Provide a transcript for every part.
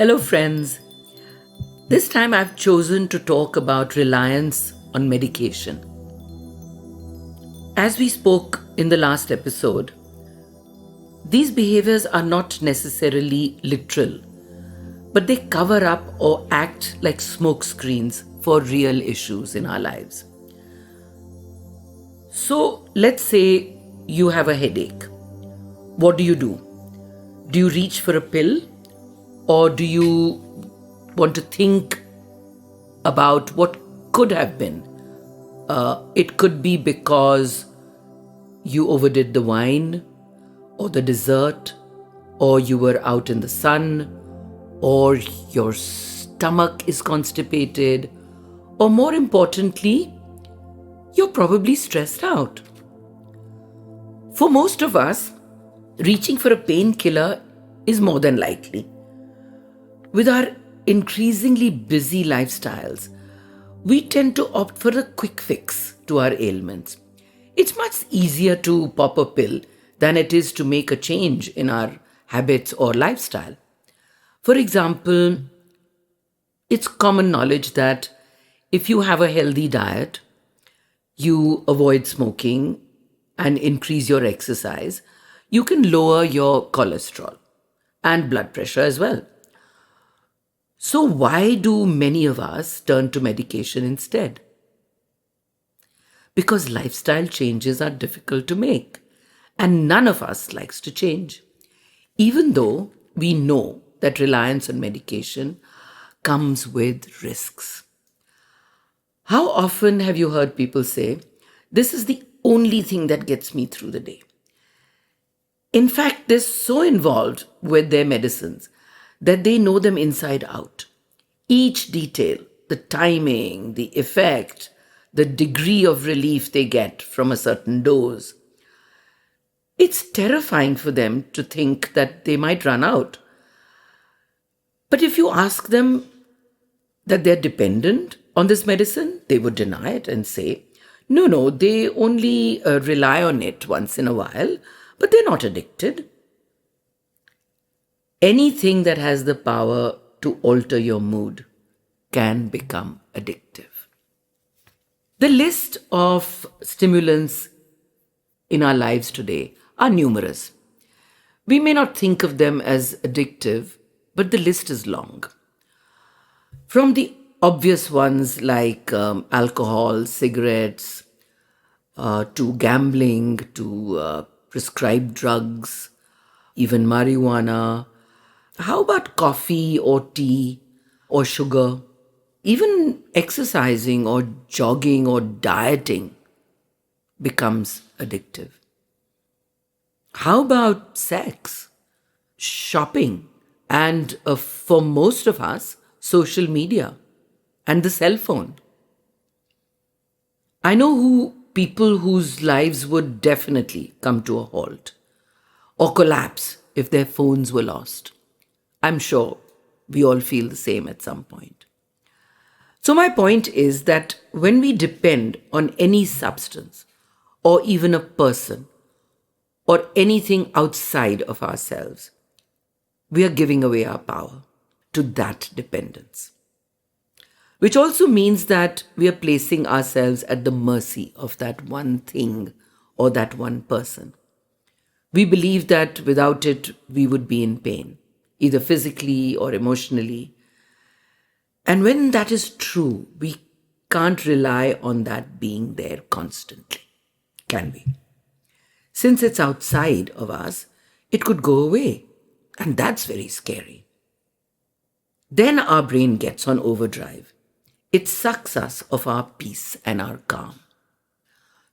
Hello, friends. This time I've chosen to talk about reliance on medication. As we spoke in the last episode, these behaviors are not necessarily literal, but they cover up or act like smoke screens for real issues in our lives. So, let's say you have a headache. What do? Do you reach for a pill? Or do you want to think about what could have been? It could be because you overdid the wine or the dessert, or you were out in the sun, or your stomach is constipated, or more importantly, you're probably stressed out. For most of us, reaching for a painkiller is more than likely. With our increasingly busy lifestyles, we tend to opt for a quick fix to our ailments. It's much easier to pop a pill than it is to make a change in our habits or lifestyle. For example, it's common knowledge that if you have a healthy diet, you avoid smoking and increase your exercise, you can lower your cholesterol and blood pressure as well. So why do many of us turn to medication instead? Because lifestyle changes are difficult to make, and none of us likes to change. Even though we know that reliance on medication comes with risks. How often have you heard people say, "This is the only thing that gets me through the day"? In fact, they're so involved with their medicines that they know them inside out. Each detail, the timing, the effect, the degree of relief they get from a certain dose. It's terrifying for them to think that they might run out. But if you ask them that they're dependent on this medicine, they would deny it and say, no, they only rely on it once in a while, but they're not addicted. Anything that has the power to alter your mood can become addictive. The list of stimulants in our lives today are numerous. We may not think of them as addictive, but the list is long. From the obvious ones like alcohol, cigarettes, to gambling, to prescribed drugs, even marijuana. How about coffee or tea or sugar? Even exercising or jogging or dieting becomes addictive. How about sex, shopping, and for most of us, social media and the cell phone? I know people whose lives would definitely come to a halt or collapse if their phones were lost. I'm sure we all feel the same at some point. So my point is that when we depend on any substance or even a person or anything outside of ourselves, we are giving away our power to that dependence. Which also means that we are placing ourselves at the mercy of that one thing or that one person. We believe that without it, we would be in pain, either physically or emotionally. And when that is true, we can't rely on that being there constantly, can we? Since it's outside of us, it could go away. And that's very scary. Then our brain gets on overdrive. It sucks us of our peace and our calm.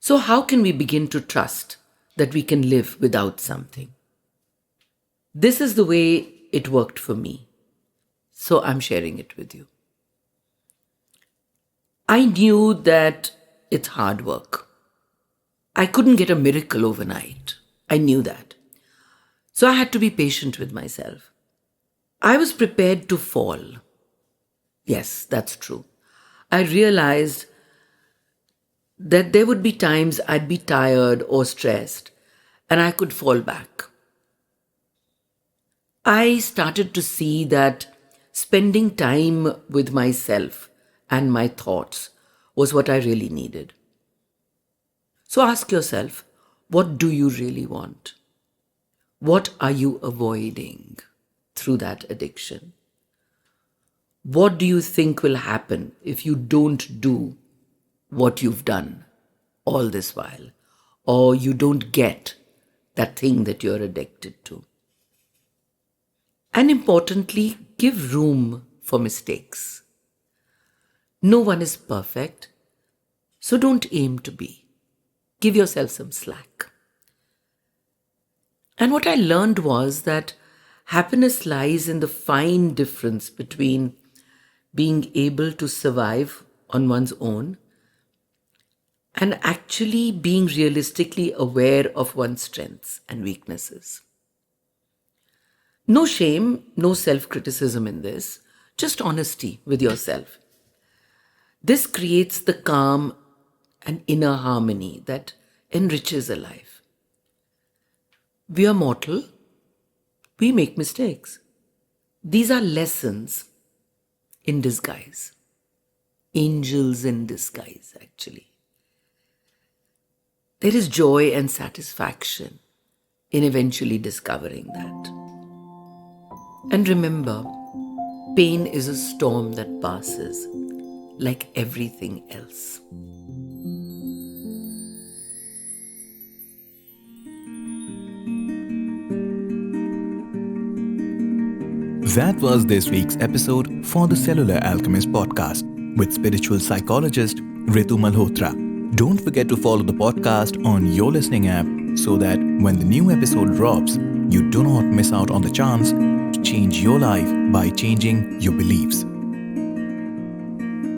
So how can we begin to trust that we can live without something? This is the way it worked for me. So I'm sharing it with you. I knew that it's hard work. I couldn't get a miracle overnight. I knew that. So I had to be patient with myself. I was prepared to fall. Yes, that's true. I realized that there would be times I'd be tired or stressed and I could fall back. I started to see that Spending time with myself and my thoughts was what I really needed. So ask yourself, what do you really want? What are you avoiding through that addiction? What do you think will happen if you don't do what you've done all this while, or you don't get that thing that you're addicted to? And importantly, give room for mistakes. No one is perfect, so don't aim to be. Give yourself some slack. And what I learned was that happiness lies in the fine difference between being able to survive on one's own and actually being realistically aware of one's strengths and weaknesses. No shame, no self-criticism in this, just honesty with yourself. This creates the calm and inner harmony that enriches a life. We are mortal. We make mistakes. These are lessons in disguise. Angels in disguise, actually. There is joy and satisfaction in eventually discovering that. And remember, pain is a storm that passes, like everything else. That was this week's episode for the Cellular Alchemist podcast with spiritual psychologist Ritu Malhotra. Don't forget to follow the podcast on your listening app so that when the new episode drops, you do not miss out on the chance to change your life by changing your beliefs.